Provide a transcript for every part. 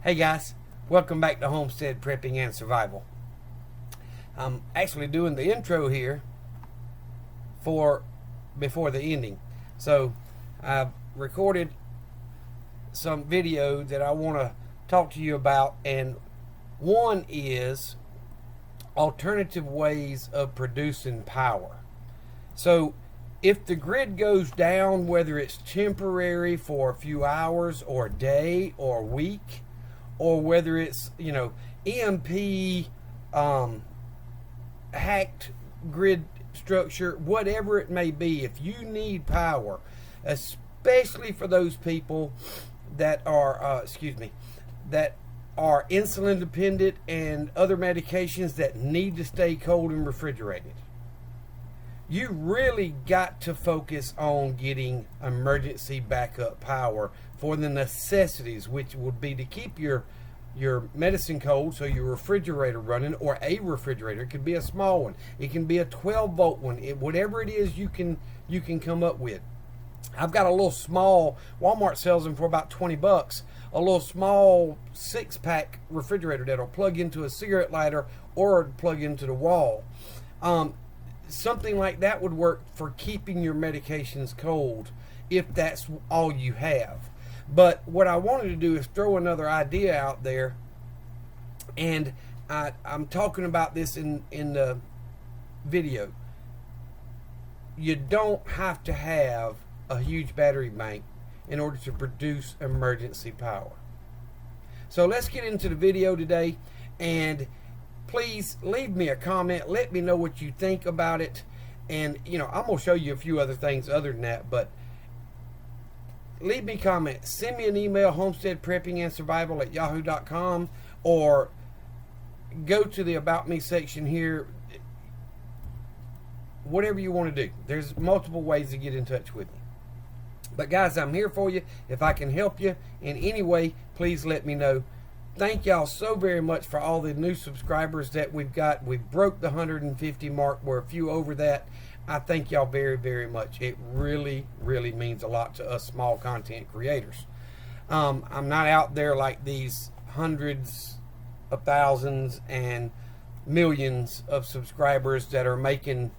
Hey guys, welcome back to Homestead Prepping and Survival. I'm actually doing the intro here for before the ending. So I've recorded some video that I want to talk to you about, and one is alternative ways of producing power. So if the grid goes down, whether it's temporary for a few hours or a day or a week, or whether it's EMP, hacked grid structure, whatever it may be, if you need power, especially for those people that are that are insulin dependent and other medications that need to stay cold and refrigerated, you really got to focus on getting emergency backup power for the necessities, which would be to keep your medicine cold, so your refrigerator running, or a refrigerator. It could be a small one, it can be a 12-volt one, whatever it is you can come up with. I've got a little small, Walmart sells them for about $20, a little small 6-pack refrigerator that'll plug into a cigarette lighter or plug into the wall. Something like that would work for keeping your medications cold if that's all you have. But what I wanted to do is throw another idea out there, and I'm talking about this in the video. You don't have to have a huge battery bank in order to produce emergency power. So let's get into the video today, and please leave me a comment. Let me know what you think about it. And I'm going to show you a few other things other than that, but leave me a comment. Send me an email, homesteadpreppingandsurvival@yahoo.com, or go to the About Me section here. Whatever you want to do. There's multiple ways to get in touch with me. But guys, I'm here for you. If I can help you in any way, please let me know. Thank y'all so very much for all the new subscribers that we've got. We broke the 150 mark. We're a few over that. I thank y'all very, very much. It really, really means a lot to us small content creators. I'm not out there like these hundreds of thousands and millions of subscribers that are making,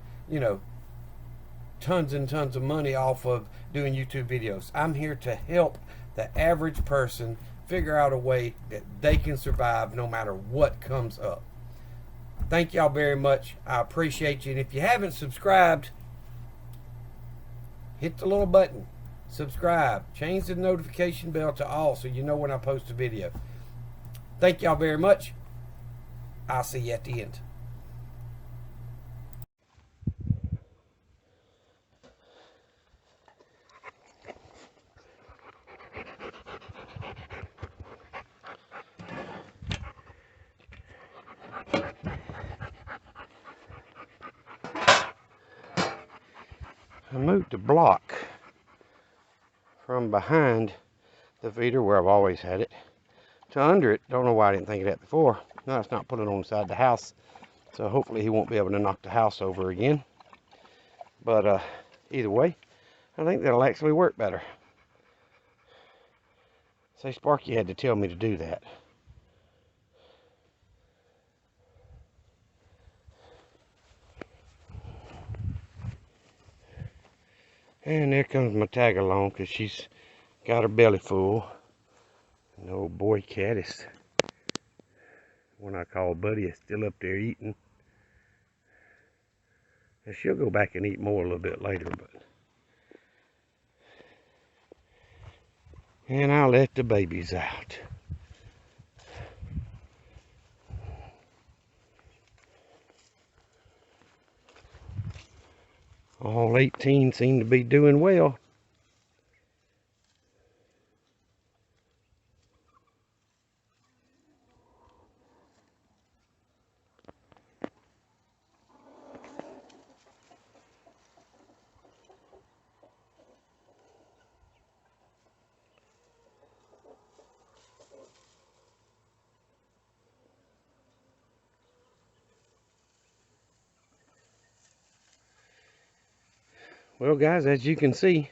tons and tons of money off of doing YouTube videos. I'm here to help the average person figure out a way that they can survive no matter what comes up. Thank y'all very much. I appreciate you. And if you haven't subscribed, hit the little button. Subscribe. Change the notification bell to all so you know when I post a video. Thank y'all very much. I'll see you at the end. I moved the block from behind the feeder where I've always had it to under it. Don't know why I didn't think of that before. No, it's not putting it on the side of the house, so hopefully he won't be able to knock the house over again. But either way, I think that'll actually work better. Say, Sparky had to tell me to do that. And there comes my tag along, because she's got her belly full. And the old boy cat is, one I call Buddy, is still up there eating. And she'll go back and eat more a little bit later, but. And I'll let the babies out. All 18 seem to be doing well. Well, guys, as you can see,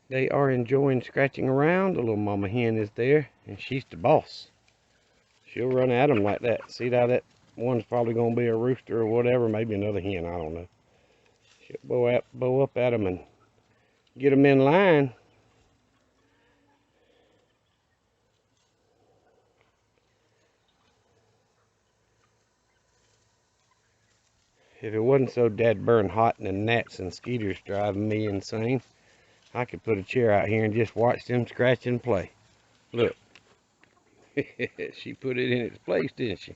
they are enjoying scratching around. The little mama hen is there, and she's the boss. She'll run at them like that. See how that one's probably going to be a rooster or whatever, maybe another hen, I don't know. She'll bow up at them and get them in line. If it wasn't so dead burn hot and the gnats and skeeters driving me insane, I could put a chair out here and just watch them scratch and play. Look. She put it in its place, didn't she?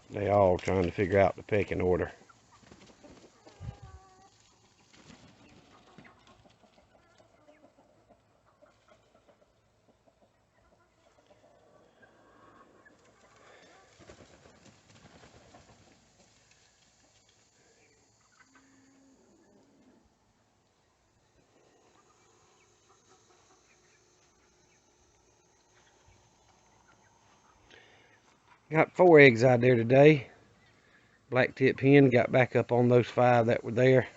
They all trying to figure out the pecking order. Got 4 eggs out there today. Black tip hen got back up on those 5 that were there.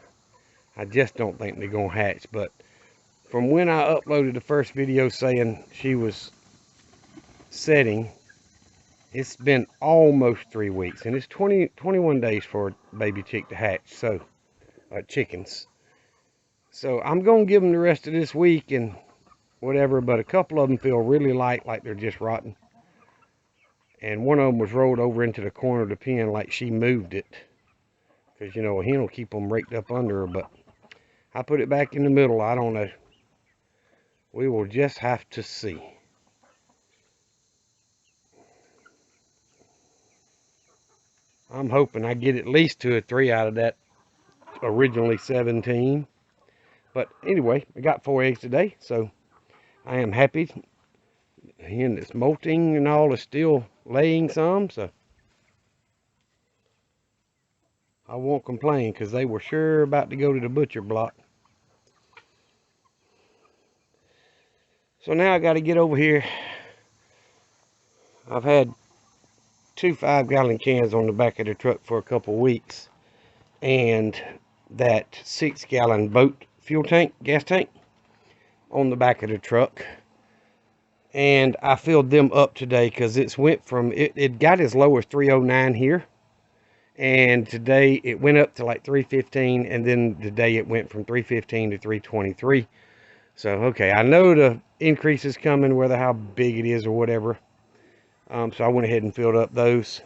I just don't think they're gonna hatch, but from when I uploaded the first video saying she was setting, it's been almost 3 weeks, and it's 21 days for a baby chick to hatch. So chickens. So I'm gonna give them the rest of this week and whatever, but a couple of them feel really light, like they're just rotten. And one of them was rolled over into the corner of the pen like she moved it, because you know a hen will keep them raked up under her. But I put it back in the middle. I don't know. We will just have to see. I'm hoping I get at least 2 or 3 out of that originally 17. But anyway, I got 4 eggs today, so I am happy. The hen that's molting and all is still laying some, so I won't complain, because they were sure about to go to the butcher block. So now I got to get over here. I've had 2 5-gallon cans on the back of the truck for a couple weeks, and that 6-gallon boat fuel tank, gas tank, on the back of the truck. And I filled them up today because it got as low as 309 here, and today it went up to like 315, and then today it went from 315 to 323. So okay, I know the increase is coming, whether how big it is or whatever. So I went ahead and filled up those,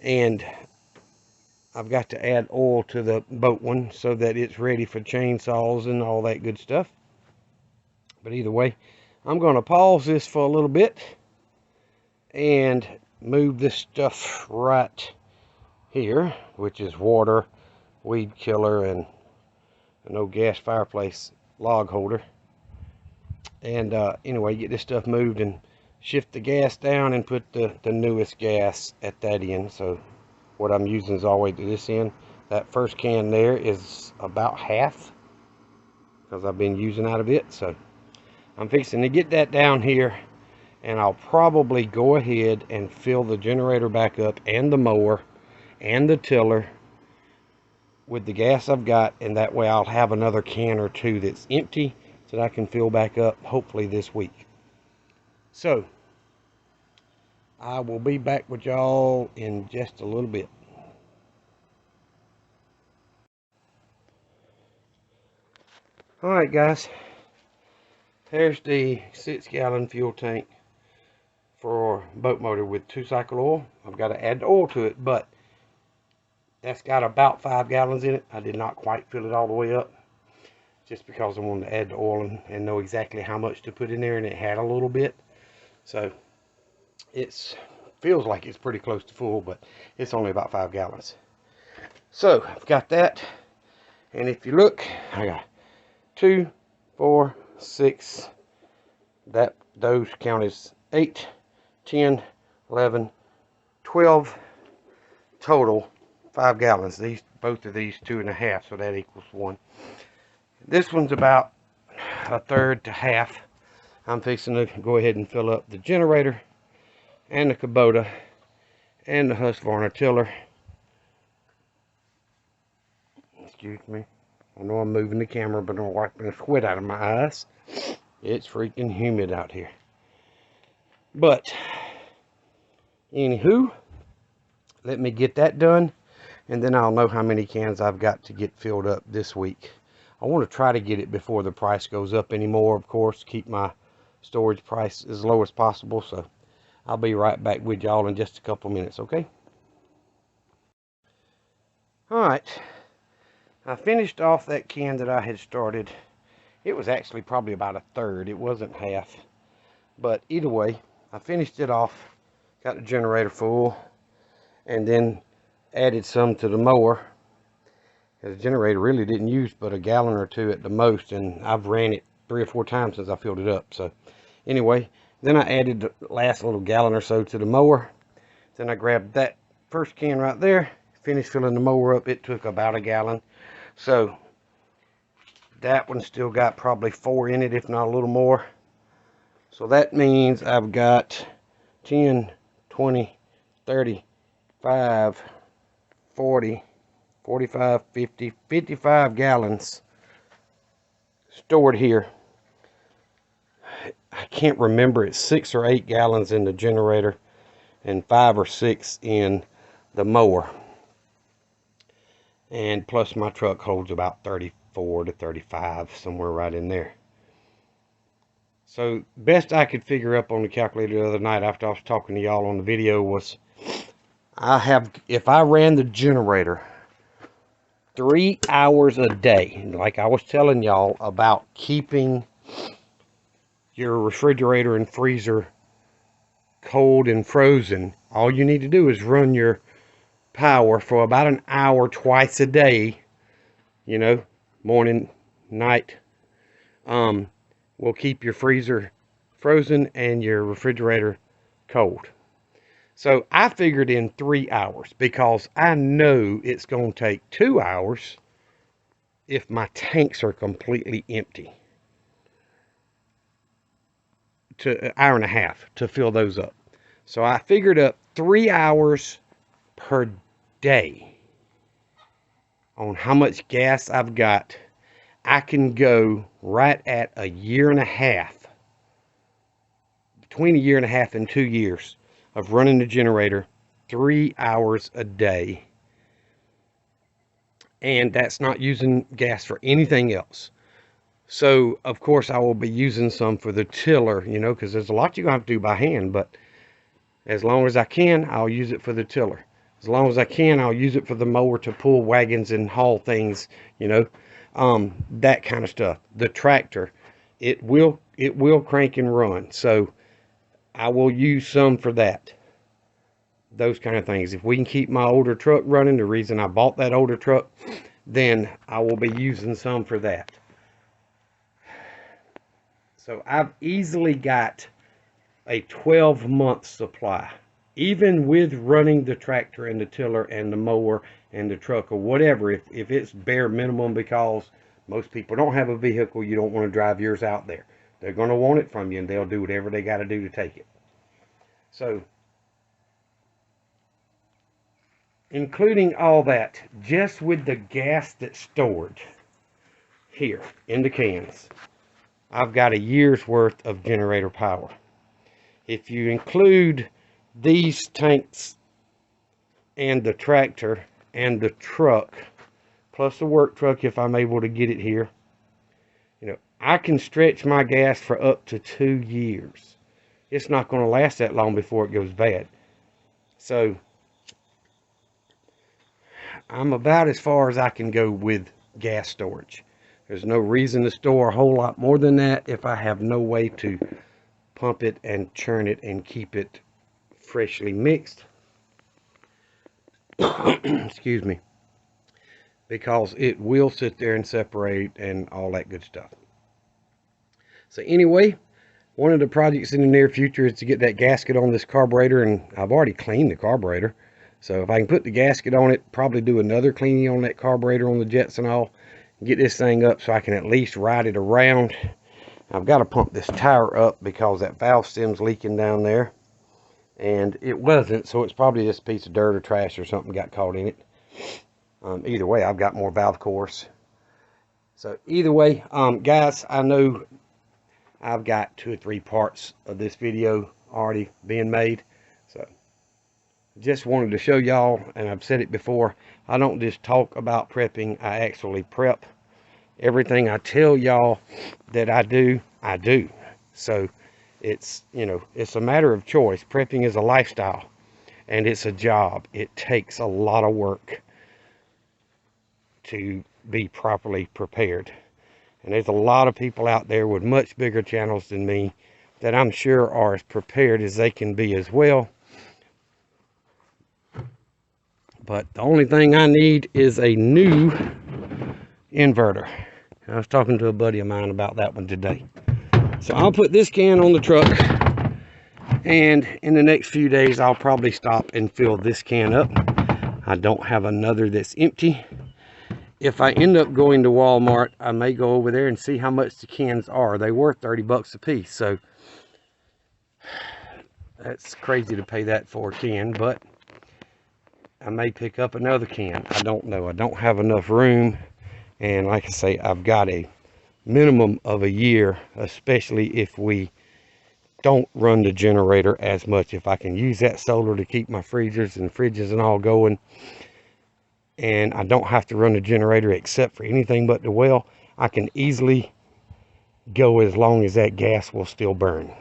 and I've got to add oil to the boat one so that it's ready for chainsaws and all that good stuff. But either way, I'm going to pause this for a little bit and move this stuff right here, which is water, weed killer, and an old gas fireplace log holder. And anyway, get this stuff moved and shift the gas down and put the newest gas at that end. So what I'm using is all the way to this end. That first can there is about half because I've been using out of it. So I'm fixing to get that down here, and I'll probably go ahead and fill the generator back up and the mower and the tiller with the gas I've got, and that way I'll have another can or 2 that's empty that I can fill back up hopefully this week. So I will be back with y'all in just a little bit. Alright guys, there's the 6-gallon fuel tank for boat motor with 2-cycle oil. I've got to add the oil to it, but that's got about 5 gallons in it. I did not quite fill it all the way up, just because I wanted to add the oil and know exactly how much to put in there, and it had a little bit. So it feels like it's pretty close to full, but it's only about 5 gallons. So I've got that, and if you look, I got 2, 4, 6, those count as 8, 10, 11, 12 total 5 gallons. Both of these 2.5, so that equals 1. This one's about a third to half I'm fixing to go ahead and fill up the generator and the Kubota and the Husqvarna tiller. Excuse me. I know I'm moving the camera, but I'm wiping the sweat out of my eyes. It's freaking humid out here. But, anywho, let me get that done, and then I'll know how many cans I've got to get filled up this week. I want to try to get it before the price goes up anymore, of course, keep my storage price as low as possible. So I'll be right back with y'all in just a couple minutes, okay? Alright, I finished off that can that I had started. It was actually probably about a third, it wasn't half. But either way, I finished it off, got the generator full, and then added some to the mower. The generator really didn't use but a gallon or two at the most, and I've ran it 3 or 4 times since I filled it up. So anyway, then I added the last little gallon or so to the mower. Then I grabbed that first can right there, finished filling the mower up. It took about a gallon. So that one still got probably 4 in it, if not a little more. So that means I've got 10, 20, 30, 5, 40, 45, 50, 55 gallons stored here. I can't remember, it's 6 or 8 gallons in the generator and 5 or 6 in the mower. And plus my truck holds about 34 to 35, somewhere right in there. So best I could figure up on the calculator the other night after I was talking to y'all on the video was, if I ran the generator 3 hours a day, like I was telling y'all about keeping your refrigerator and freezer cold and frozen, all you need to do is run your power for about an hour twice a day, you know, morning, night. Will keep your freezer frozen and your refrigerator cold. So I figured in 3 hours, because I know it's going to take 2 hours if my tanks are completely empty, to an hour and a half to fill those up. So I figured up 3 hours per day on how much gas I've got. I can go right at a year and a half, between a year and a half and 2 years of running the generator 3 hours a day. And that's not using gas for anything else. So, of course, I will be using some for the tiller, you know, because there's a lot you're going to have to do by hand. But as long as I can, I'll use it for the tiller. As long as I can, I'll use it for the mower to pull wagons and haul things, you know, that kind of stuff. The tractor, it will crank and run. So I will use some for that. Those kind of things. If we can keep my older truck running, the reason I bought that older truck, then I will be using some for that. So I've easily got a 12-month supply, even with running the tractor and the tiller and the mower and the truck or whatever. If it's bare minimum, because most people don't have a vehicle, you don't want to drive yours out there. They're going to want it from you, and they'll do whatever they got to do to take it. So, including all that, just with the gas that's stored here in the cans, I've got a year's worth of generator power. If you include these tanks and the tractor and the truck, plus the work truck if I'm able to get it here, you know, I can stretch my gas for up to 2 years. It's not going to last that long before it goes bad. So I'm about as far as I can go with gas storage. There's no reason to store a whole lot more than that if I have no way to pump it and churn it and keep it freshly mixed. Excuse me. Because it will sit there and separate and all that good stuff. So anyway, one of the projects in the near future is to get that gasket on this carburetor, and I've already cleaned the carburetor. So if I can put the gasket on it, probably do another cleaning on that carburetor on the jets and all, get this thing up so I can at least ride it around I've got to pump this tower up because that valve stem's leaking down there. And it wasn't, so it's probably just a piece of dirt or trash or something got caught in it. Either way, I've got more valve cores. So either way, guys, I know I've got 2 or 3 parts of this video already being made. So just wanted to show y'all, and I've said it before, I don't just talk about prepping, I actually prep. Everything I tell y'all that I do, I do. So it's, you know, it's a matter of choice. Prepping is a lifestyle and it's a job. It takes a lot of work to be properly prepared. And there's a lot of people out there with much bigger channels than me that I'm sure are as prepared as they can be as well. But the only thing I need is a new inverter. I was talking to a buddy of mine about that one today. So I'll put this can on the truck, and in the next few days I'll probably stop and fill this can up. I don't have another that's empty. If I end up going to Walmart, I may go over there and see how much the cans are. They were 30 bucks a piece, so that's crazy to pay that for a can, but I may pick up another can. I don't know. I don't have enough room, and like I say, I've got a minimum of a year, especially if we don't run the generator as much. If I can use that solar to keep my freezers and fridges and all going, and I don't have to run the generator except for anything but the well, I can easily go as long as that gas will still burn.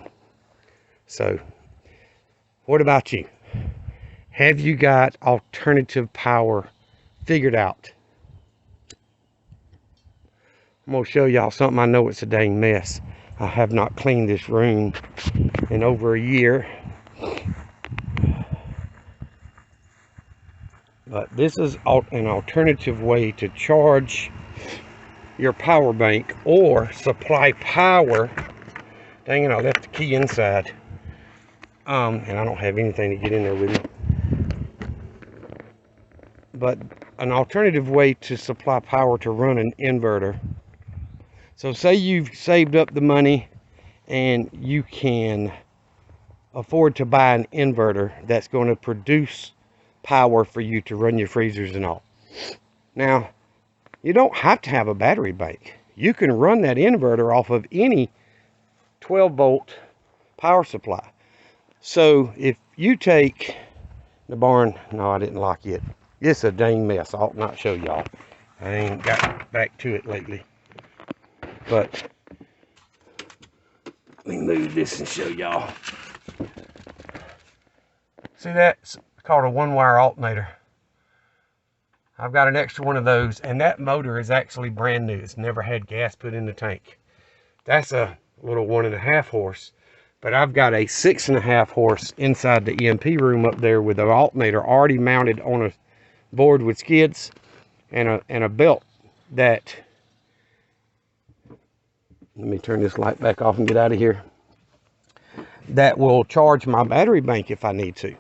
So what about you? Have you got alternative power figured out? I'm going to show y'all something. I know it's a dang mess. I have not cleaned this room in over a year. But this is an alternative way to charge your power bank or supply power. Dang it, I left the key inside. And I don't have anything to get in there with me. But an alternative way to supply power to run an inverter. So say you've saved up the money and you can afford to buy an inverter that's going to produce power for you to run your freezers and all. Now, you don't have to have a battery bank. You can run that inverter off of any 12-volt power supply. So if you take the barn, no, I didn't lock it. It's a dang mess. I ought not show y'all. I ain't got back to it lately. But let me move this and show y'all. See that? It's called a one-wire alternator. I've got an extra one of those, and that motor is actually brand new. It's never had gas put in the tank. That's a little 1.5 horse, but I've got a 6.5 horse inside the EMP room up there with an alternator already mounted on a board with skids and a belt that, let me turn this light back off and get out of here, that will charge my battery bank if I need to.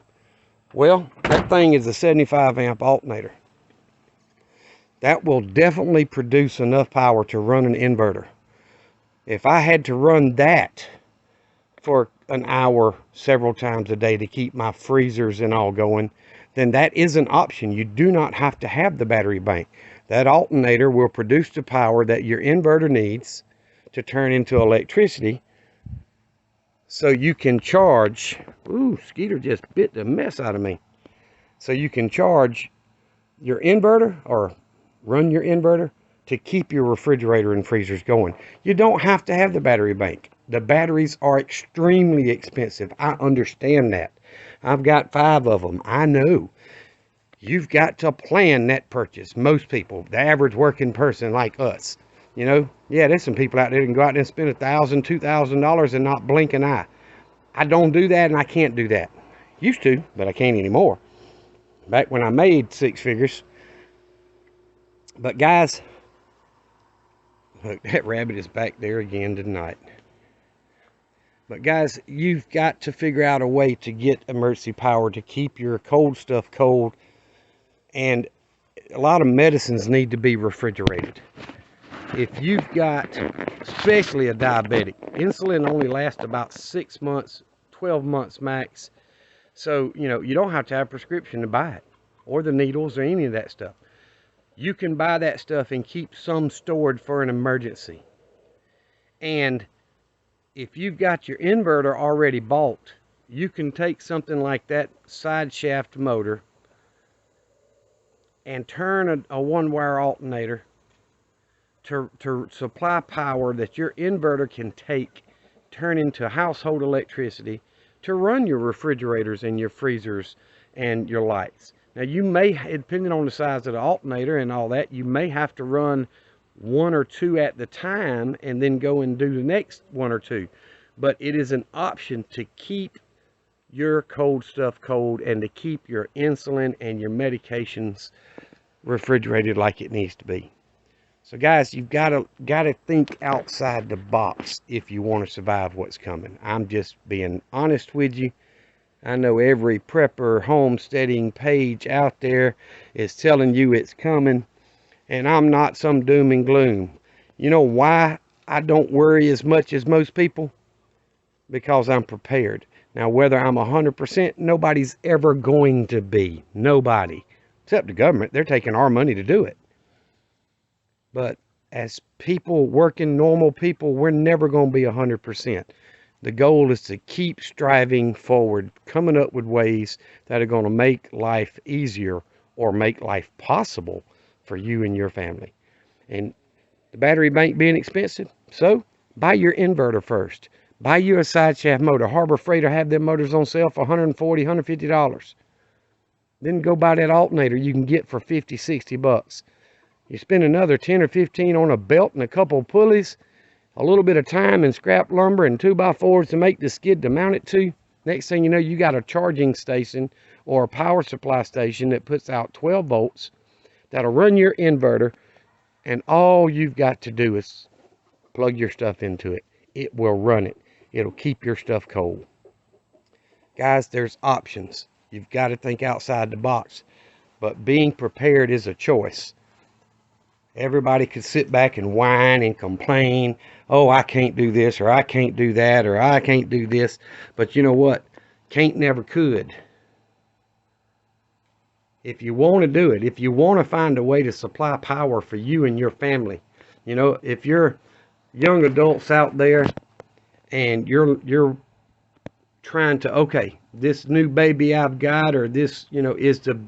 Well, that thing is a 75 amp alternator. That will definitely produce enough power to run an inverter. If I had to run that for an hour several times a day to keep my freezers and all going, then that is an option. You do not have to have the battery bank. That alternator will produce the power that your inverter needs to turn into electricity, so you can charge. Ooh, Skeeter just bit the mess out of me. So you can charge your inverter or run your inverter to keep your refrigerator and freezers going. You don't have to have the battery bank. The batteries are extremely expensive. I understand that. I've got 5 of them. I know. You've got to plan that purchase. Most people, the average working person like us, you know, yeah, there's some people out there that can go out there and spend $1,000, $2,000 and not blink an eye. I don't do that, and I can't do that. Used to, but I can't anymore. Back when I made 6 figures. But guys, look, that rabbit is back there again tonight. But guys, you've got to figure out a way to get emergency power to keep your cold stuff cold. And a lot of medicines need to be refrigerated. if you've got, especially a diabetic, insulin only lasts about 6 months, 12 months max. So, you know, you don't have to have a prescription to buy it, or the needles or any of that stuff. You can buy that stuff and keep some stored for an emergency. And if you've got your inverter already bought, you can take something like that side shaft motor and turn a one-wire alternator to supply power that your inverter can take, turn into household electricity to run your refrigerators and your freezers and your lights. Now you may, depending on the size of the alternator and all that, you may have to run one or two at the time and then go and do the next one or two. But it is an option to keep your cold stuff cold and to keep your insulin and your medications refrigerated like it needs to be. So guys, you've got to think outside the box if you want to survive what's coming. I'm just being honest with you. I know every prepper homesteading page out there is telling you it's coming, and I'm not some doom and gloom. You know why I don't worry as much as most people? Because I'm prepared. Now, whether I'm 100%, nobody's ever going to be. Nobody. Except the government. They're taking our money to do it. But as people, working normal people, we're never going to be 100%. The goal is to keep striving forward, coming up with ways that are going to make life easier or make life possible for you and your family. And the battery bank being expensive, so buy your inverter first. Buy you a side shaft motor. Harbor Freight will have them motors on sale for $140, $150. Then go buy that alternator you can get for 50, 60 bucks. You spend another 10 or 15 on a belt and a couple of pulleys, a little bit of time and scrap lumber and 2x4s to make the skid to mount it to. Next thing you know, you got a charging station or a power supply station that puts out 12 volts that'll run your inverter, and all you've got to do is plug your stuff into it. It will run it. It'll keep your stuff cold. Guys, there's options. You've got to think outside the box, but being prepared is a choice. Everybody could sit back and whine and complain, oh, I can't do this, or I can't do that, or I can't do this. But you know what? Can't never could. If you want to do it, if you want to find a way to supply power for you and your family, you know, if you're young adults out there and you're trying to, okay, this new baby I've got, or this, you know, is the,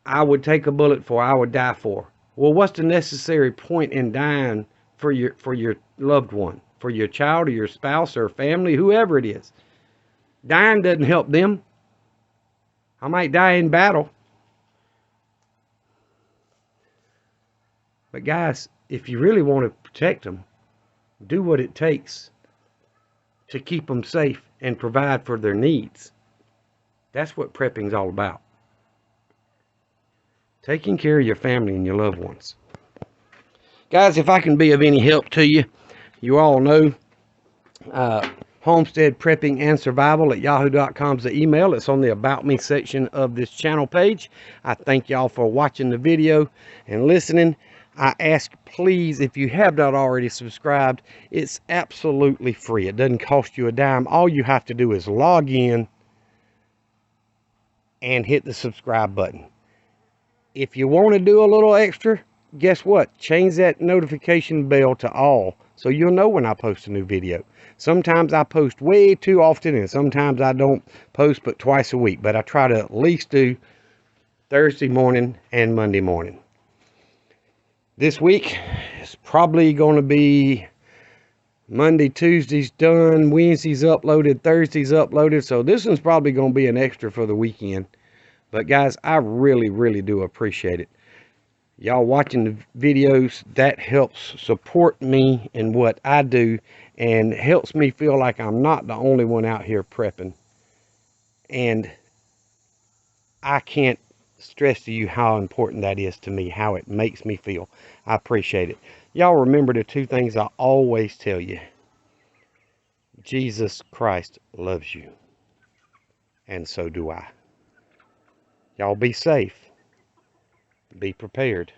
I would take a bullet for, I would die for. Well, what's the necessary point in dying for your loved one, for your child or your spouse or family, whoever it is? Dying doesn't help them. I might die in battle. But guys, if you really want to protect them, do what it takes to keep them safe and provide for their needs. That's what prepping's all about. Taking care of your family and your loved ones. Guys, if I can be of any help to you, you all know Homestead Prepping and Survival at yahoo.com is the email. It's on the About Me section of this channel page. I thank y'all for watching the video and listening. I ask, please, if you have not already subscribed, it's absolutely free. It doesn't cost you a dime. All you have to do is log in and hit the subscribe button. If you want to do a little extra, guess what? Change that notification bell to all so you'll know when I post a new video. Sometimes I post way too often, and sometimes I don't post but twice a week. But I try to at least do Thursday morning and Monday morning. This week is probably going to be Monday, Tuesday's done, Wednesday's uploaded, Thursday's uploaded. So this one's probably going to be an extra for the weekend. But guys, I really, really do appreciate it. Y'all watching the videos, that helps support me in what I do and helps me feel like I'm not the only one out here prepping. And I can't stress to you how important that is to me, how it makes me feel. I appreciate it. Y'all remember the two things I always tell you. Jesus Christ loves you, and so do I. Y'all be safe. Be prepared.